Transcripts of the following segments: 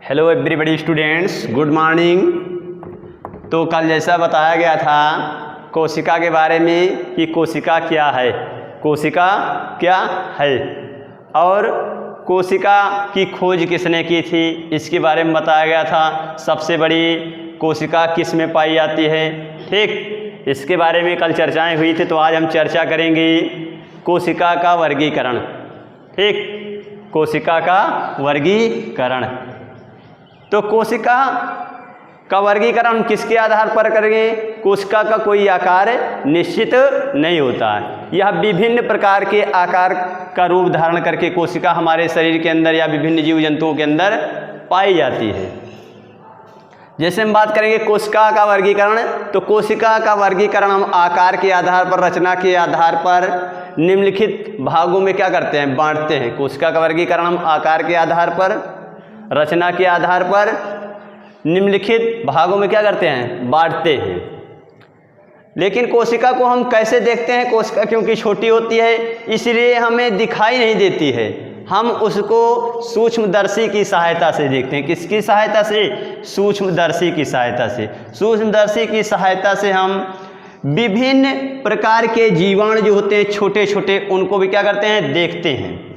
Hello everybody students, good morning. तो कल जैसा बताया गया था कोशिका के बारे में कि कोशिका क्या है, कोशिका क्या है और कोशिका की खोज किसने की थी, इसके बारे में बताया गया था। सबसे बड़ी कोशिका किस में पाई जाती है, ठीक, इसके बारे में कल चर्चाएं हुई थी। तो आज हम चर्चा करेंगे कोशिका का वर्गीकरण, ठीक, कोशिका का वर्गीकरण। तो कोशिका का वर्गीकरण किसके आधार पर करेंगे? कोशिका का कोई आकार निश्चित नहीं होता है। यह विभिन्न प्रकार के आकार का रूप धारण करके कोशिका हमारे शरीर के अंदर या विभिन्न जीव जंतुओं के अंदर पाई जाती है। जैसे हम बात करेंगे कोशिका का वर्गीकरण, तो कोशिका का वर्गीकरण हम आकार के आधार पर, रचना के आधार पर निम्नलिखित भागों में क्या करते हैं, बांटते हैं। कोशिका का वर्गीकरण हम आकार के आधार पर, रचना के आधार पर निम्नलिखित भागों में क्या करते हैं, बांटते हैं। लेकिन कोशिका को हम कैसे देखते हैं? कोशिका क्योंकि छोटी होती है इसलिए हमें दिखाई नहीं देती है, हम उसको सूक्ष्मदर्शी की सहायता से देखते हैं। किसकी सहायता से? सूक्ष्मदर्शी की सहायता से। सूक्ष्मदर्शी की सहायता से हम विभिन्न प्रकार के जीवाणु जो होते हैं छोटे छोटे, उनको भी क्या करते हैं, देखते हैं।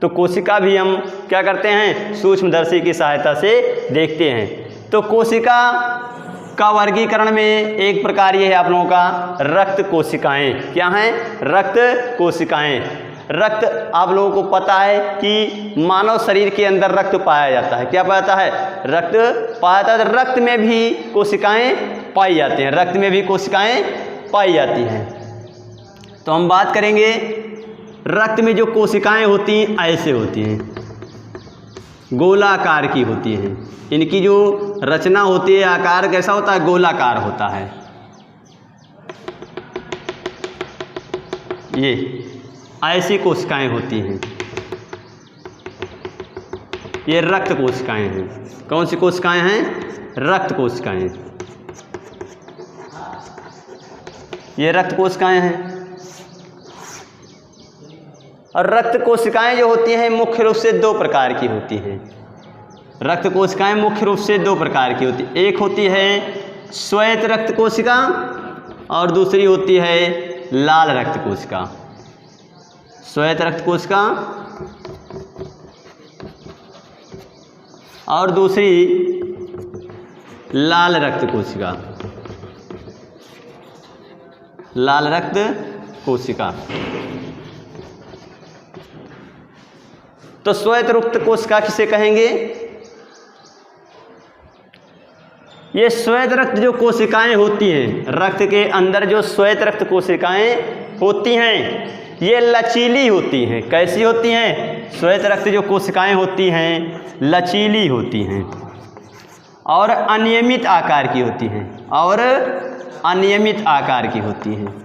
तो कोशिका भी हम क्या करते हैं, सूक्ष्मदर्शी की सहायता से देखते हैं। तो कोशिका का वर्गीकरण में एक प्रकार ये है आप लोगों का रक्त कोशिकाएं। क्या हैं? रक्त कोशिकाएं। रक्त आप लोगों को पता है कि मानव शरीर के अंदर रक्त पाया जाता है। क्या पाया जाता है? रक्त पाया जाता है। रक्त में भी कोशिकाएं पाई जाती हैं, रक्त में भी कोशिकाएं पाई जाती हैं। तो हम बात करेंगे रक्त में जो कोशिकाएं होती हैं ऐसे होती हैं, गोलाकार की होती हैं। इनकी जो रचना होती है, आकार कैसा होता है, गोलाकार होता है। ये ऐसी कोशिकाएं होती हैं, ये रक्त कोशिकाएं हैं। कौन सी कोशिकाएं हैं? रक्त कोशिकाएं। ये रक्त कोशिकाएं हैं। और रक्त कोशिकाएं जो होती हैं मुख्य रूप से दो प्रकार की होती हैं। रक्त कोशिकाएं मुख्य रूप से दो प्रकार की होती हैं। एक होती है श्वेत रक्त कोशिका और दूसरी होती है लाल रक्त कोशिका। श्वेत रक्त कोशिका और दूसरी लाल रक्त कोशिका। लाल रक्त कोशिका। तो श्वेत रक्त कोशिका किसे कहेंगे? ये श्वेत रक्त जो कोशिकाएं होती हैं, रक्त के अंदर जो श्वेत रक्त कोशिकाएं होती हैं ये लचीली होती हैं। कैसी होती हैं? श्वेत रक्त जो कोशिकाएं होती हैं लचीली होती हैं और अनियमित आकार की होती हैं, और अनियमित आकार की होती हैं।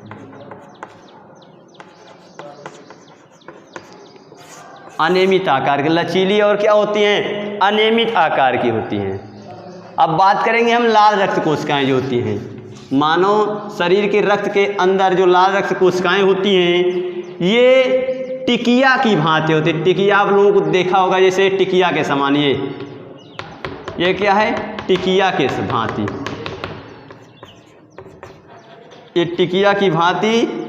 अनियमित आकार की, लचीली और क्या होती हैं, अनियमित आकार की होती हैं। अब बात करेंगे हम लाल रक्त कोशिकाएं जो होती हैं। मानव शरीर के रक्त के अंदर जो लाल रक्त कोशिकाएं होती हैं ये टिकिया की भांति होती है। टिकिया आप लोगों को देखा होगा, जैसे टिकिया के समान। ये क्या है? टिकिया के भांति। ये टिकिया की भांति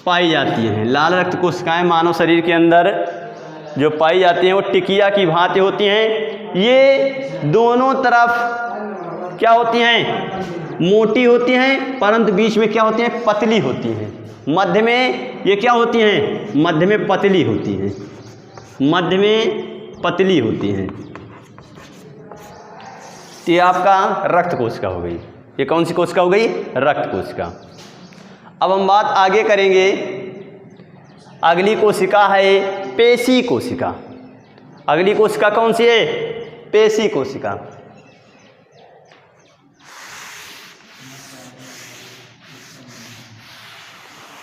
पाई जाती हैं। लाल रक्त कोशिकाएं मानव शरीर के अंदर जो पाई जाती हैं वो टिकिया की भांति होती हैं। ये दोनों तरफ क्या होती हैं, मोटी होती हैं, परंतु बीच में क्या होती हैं, पतली होती हैं। मध्य में ये क्या होती हैं, मध्य में पतली होती हैं, मध्य में पतली होती हैं। ये आपका रक्त कोशिका हो गई। ये कौन सी कोशिका हो गई? रक्त कोशिका। अब हम बात आगे करेंगे, अगली कोशिका है पेशी कोशिका। अगली कोशिका कौन सी है? पेशी कोशिका।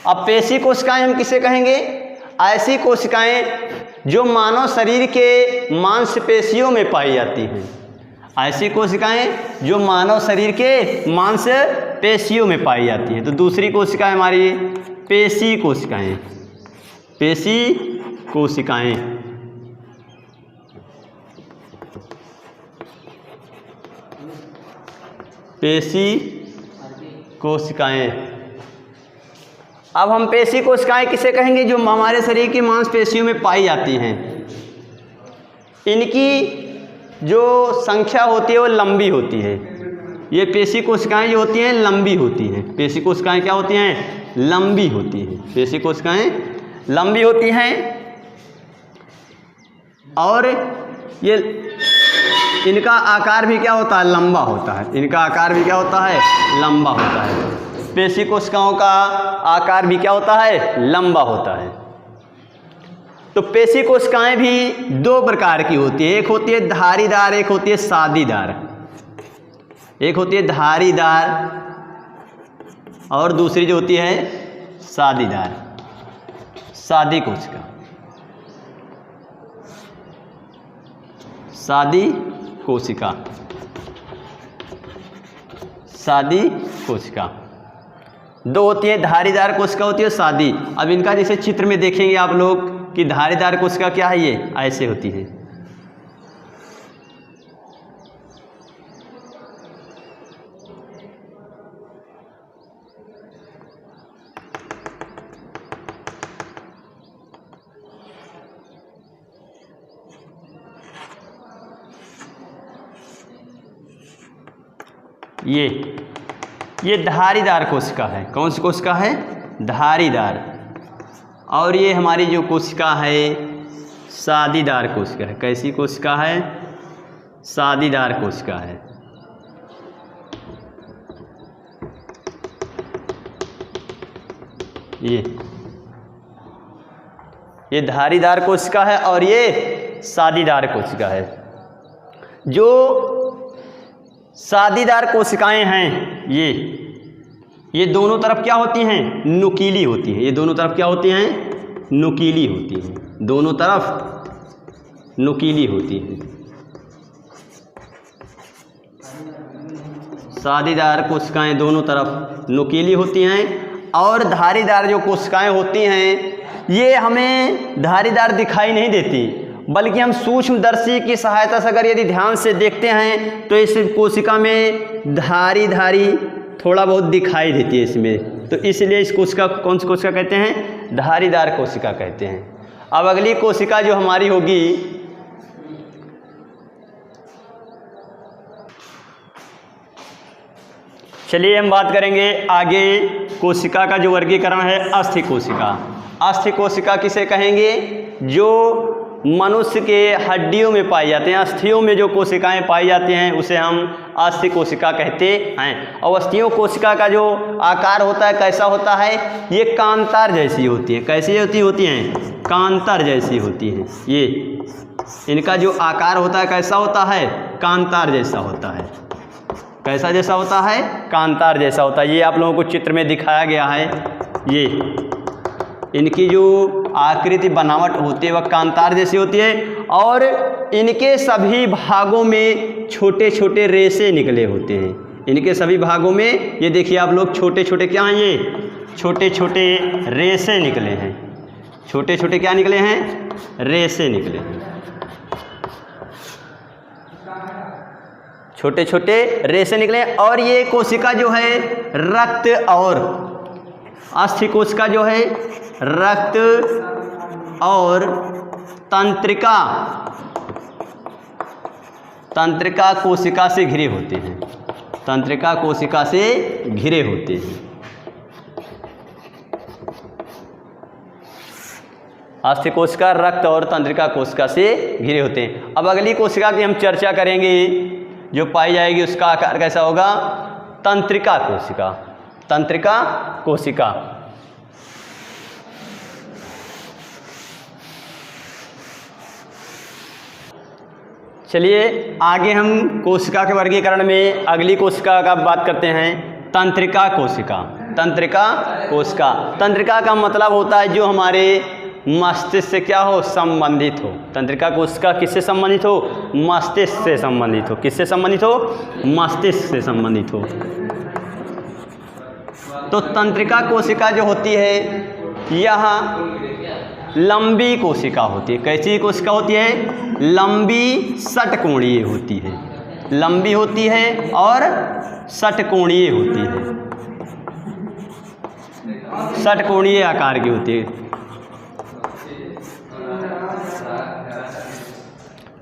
अब पेशी कोशिकाएं हम किसे कहेंगे? ऐसी कोशिकाएं जो मानव शरीर के मांसपेशियों में पाई जाती हैं। ऐसी कोशिकाएं जो मानव शरीर के मांसपेशियों में पाई जाती हैं। तो दूसरी कोशिका हमारी पेशी कोशिकाएं। पेशी कोशिकाएं पेशी कोशिकाएं। अब हम पेशी कोशिकाएं किसे कहेंगे? जो हमारे शरीर की मांसपेशियों में पाई जाती हैं। इनकी जो संख्या होती है वो लंबी होती है। ये पेशी कोशिकाएं जो होती हैं लंबी होती हैं। पेशी कोशिकाएं क्या होती हैं? लंबी होती हैं। पेशी कोशिकाएं लंबी होती हैं और ये इनका आकार भी क्या होता है? लंबा होता है। इनका आकार भी क्या होता है? लंबा होता है। पेशी कोशिकाओं का आकार भी क्या होता है? लंबा होता है। तो पेशी कोशिकाएं भी दो प्रकार की होती है। एक होती है धारीदार, एक होती है सादीदार। एक होती है धारीदार और दूसरी जो होती है सादीदार, सादी कोशिका। सादी कोशिका, सादी कोशिका दो होती है, धारीदार कोशिका होती है, सादी। अब इनका जैसे चित्र में देखेंगे आप लोग कि धारीदार कोशिका क्या है, ये ऐसे होती है। ये धारीदार कोशिका है। कौन सी कोशिका है? धारीदार। और ये हमारी जो कोशिका है सादीदार कोशिका है। कैसी कोशिका है? सादीदार कोशिका है। ये धारीदार कोशिका है और ये सादीदार कोशिका है। जो सादीदार कोशिकाएं हैं ये दोनों तरफ क्या होती हैं? नुकीली होती हैं। ये दोनों तरफ क्या होती हैं? नुकीली होती हैं। दोनों तरफ नुकीली होती हैं। सादीदार कोशिकाएं दोनों तरफ नुकीली होती हैं और धारीदार जो कोशिकाएं होती हैं ये हमें धारीदार दिखाई नहीं देती, बल्कि हम सूक्ष्मदर्शी की सहायता से अगर यदि ध्यान से देखते हैं तो इस कोशिका में धारी थोड़ा बहुत दिखाई देती है इसमें। तो इसलिए इस कोशिका कौन सी कोशिका कहते हैं? धारीदार कोशिका कहते हैं। अब अगली कोशिका जो हमारी होगी चलिए हम बात करेंगे आगे कोशिका का जो वर्गीकरण है अस्थि कोशिका। अस्थि कोशिका किसे कहेंगे? जो मनुष्य के हड्डियों में पाई जाते हैं, अस्थियों में जो कोशिकाएं पाई जाती हैं उसे हम अस्थि कोशिका कहते हैं। और अस्थियों कोशिका का जो आकार होता है कैसा होता है? ये कांतार जैसी होती है। कैसी होती हैं? कांतार जैसी होती हैं। ये इनका जो आकार होता है कैसा होता है? कांतार जैसा होता है। कैसा जैसा होता है? कांतार जैसा होता है। ये आप लोगों को चित्र में दिखाया गया है। ये इनकी जो आकृति बनावट होती है वह कांतार जैसी होती है और इनके सभी भागों में छोटे छोटे रेशे निकले होते हैं। इनके सभी भागों में ये देखिए आप लोग छोटे छोटे क्या हैं? ये छोटे छोटे रेशे निकले हैं। छोटे छोटे क्या निकले हैं? रेशे निकले हैं। छोटे छोटे रेशे निकले और ये कोशिका जो है रक्त और अस्थि कोशिका जो है रक्त और तंत्रिका कोशिका से घिरे होते हैं। तंत्रिका कोशिका से घिरे होते हैं। अस्थि कोशिका रक्त और तंत्रिका कोशिका से घिरे होते हैं। अब अगली कोशिका की हम चर्चा करेंगे जो पाई जाएगी उसका आकार कैसा होगा? तंत्रिका कोशिका। तंत्रिका कोशिका चलिए आगे हम कोशिका के वर्गीकरण में अगली कोशिका का बात करते हैं तंत्रिका कोशिका। तंत्रिका कोशिका, तंत्रिका का मतलब होता है जो हमारे मस्तिष्क से क्या हो? संबंधित हो। तंत्रिका कोशिका किससे संबंधित हो? मस्तिष्क से संबंधित हो। किससे संबंधित हो? मस्तिष्क से संबंधित हो। तो तंत्रिका कोशिका जो होती है यह लंबी कोशिका होती है। कैसी कोशिका होती है? लंबी षटकोणीय होती है। लंबी होती है और षटकोणीय होती है, षटकोणीय आकार की होती है।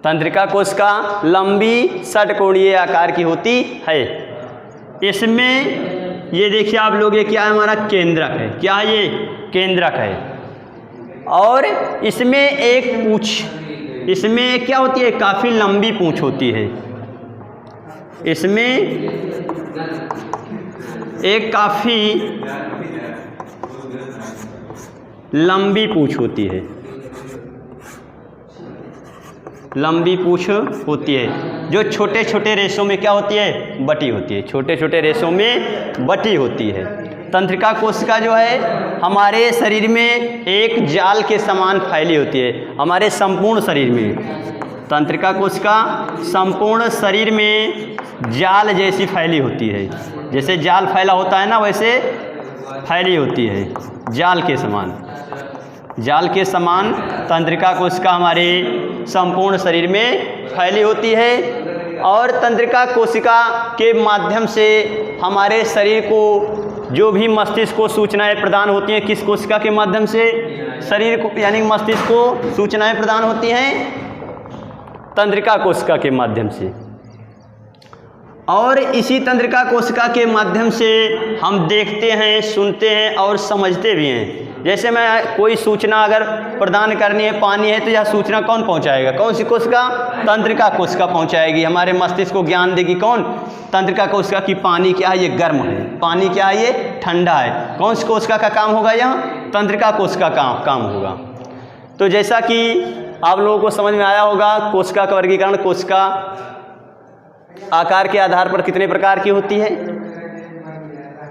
तंत्रिका कोशिका लंबी षटकोणीय आकार की होती है। इसमें ये देखिए आप लोग, ये क्या है, हमारा केंद्रक है। क्या है ये? केंद्रक है। और इसमें एक पूंछ, इसमें क्या होती है, काफ़ी लंबी पूंछ होती है। इसमें एक काफ़ी लंबी पूंछ होती है, लंबी पूंछ होती है, जो छोटे छोटे रेशों में क्या होती है, बटी होती है, छोटे छोटे रेशों में बटी होती है। तंत्रिका कोशिका जो है हमारे शरीर में एक जाल के समान फैली होती है, हमारे संपूर्ण शरीर में। तंत्रिका कोशिका संपूर्ण शरीर में जाल जैसी फैली होती है, जैसे जाल फैला होता है ना, वैसे फैली होती है, जाल के समान। जाल के समान तंत्रिका कोशिका हमारे संपूर्ण शरीर में फैली होती है। और तंत्रिका कोशिका के माध्यम से हमारे शरीर को जो भी मस्तिष्क को सूचनाएं प्रदान होती हैं, किस कोशिका के माध्यम से, शरीर को यानी मस्तिष्क को सूचनाएं प्रदान होती हैं तंत्रिका कोशिका के माध्यम से। और इसी तंत्रिका कोशिका के माध्यम से हम देखते हैं, सुनते हैं और समझते भी हैं। जैसे मैं कोई सूचना अगर प्रदान करनी है, पानी है, तो यह सूचना कौन पहुंचाएगा, कौन सी कोशिका, तंत्रिका कोशिका पहुंचाएगी। हमारे मस्तिष्क को ज्ञान देगी कौन, तंत्रिका कोशिका की पानी क्या है, ये गर्म है, पानी क्या है, ये ठंडा है। कौन सी कोशिका का काम होगा, यहाँ तंत्रिका कोशिका का काम होगा। तो जैसा कि आप लोगों को समझ में आया होगा, कोशिका का वर्गीकरण, कोशिका आकार के आधार पर कितने प्रकार की होती है।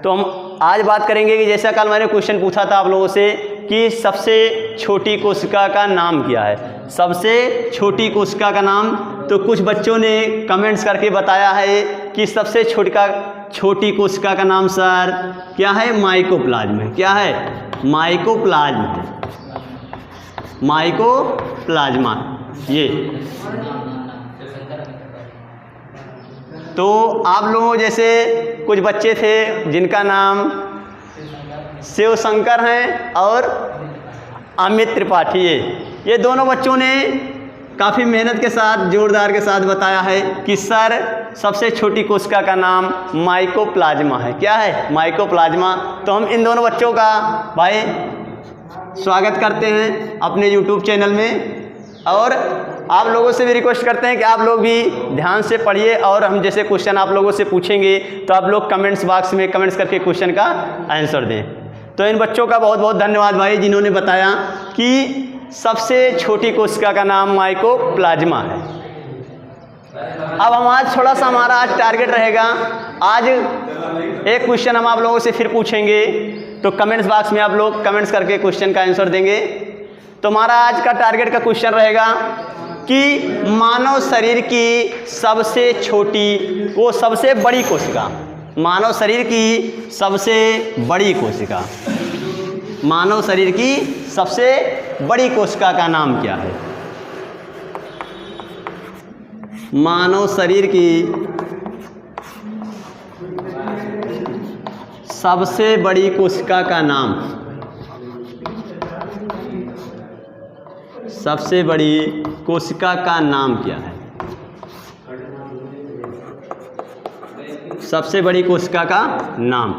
तो हम आज बात करेंगे कि जैसा कल मैंने क्वेश्चन पूछा था आप लोगों से कि सबसे छोटी कोशिका का नाम क्या है, सबसे छोटी कोशिका का नाम। तो कुछ बच्चों ने कमेंट्स करके बताया है कि सबसे छोटी कोशिका का नाम सर क्या है, माइकोप्लाज्म है। क्या है, माइकोप्लाज्म है, माइकोप्लाज्मा। ये तो आप लोगों जैसे कुछ बच्चे थे जिनका नाम शिव शंकर हैं और अमित त्रिपाठी है, ये दोनों बच्चों ने काफ़ी मेहनत के साथ, जोरदार के साथ बताया है कि सर सबसे छोटी कोशिका का नाम माइकोप्लाज्मा है। क्या है, माइकोप्लाज्मा। तो हम इन दोनों बच्चों का भाई स्वागत करते हैं अपने YouTube चैनल में। और आप लोगों से भी रिक्वेस्ट करते हैं कि आप लोग भी ध्यान से पढ़िए, और हम जैसे क्वेश्चन आप लोगों से पूछेंगे तो आप लोग कमेंट्स बॉक्स में कमेंट्स करके क्वेश्चन का आंसर दें। तो इन बच्चों का बहुत बहुत धन्यवाद भाई, जिन्होंने बताया कि सबसे छोटी कोशिका का नाम माइकोप्लाज्मा है। अब हम आज थोड़ा सा, हमारा आज टारगेट रहेगा, आज एक क्वेश्चन हम आप लोगों से फिर पूछेंगे, तो कमेंट्स बॉक्स में आप लोग कमेंट्स करके क्वेश्चन का आंसर देंगे। तो हमारा आज का टारगेट का क्वेश्चन रहेगा कि मानव शरीर की सबसे छोटी, वो सबसे बड़ी कोशिका, मानव शरीर की सबसे बड़ी कोशिका, मानव शरीर की सबसे बड़ी कोशिका का नाम क्या है। मानव शरीर की सबसे बड़ी कोशिका का नाम, सबसे बड़ी कोशिका का नाम क्या है, सबसे बड़ी कोशिका का नाम।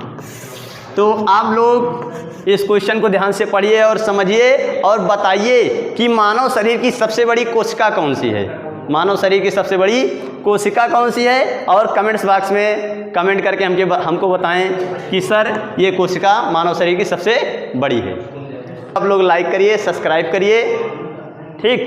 तो आप लोग इस क्वेश्चन को ध्यान से पढ़िए और समझिए और बताइए कि मानव शरीर की सबसे बड़ी कोशिका कौन सी है, मानव शरीर की सबसे बड़ी कोशिका कौन सी है। और कमेंट्स बॉक्स में कमेंट करके हमको बताएं कि सर ये कोशिका मानव शरीर की सबसे बड़ी है। आप लोग लाइक करिए, सब्सक्राइब करिए, ठीक।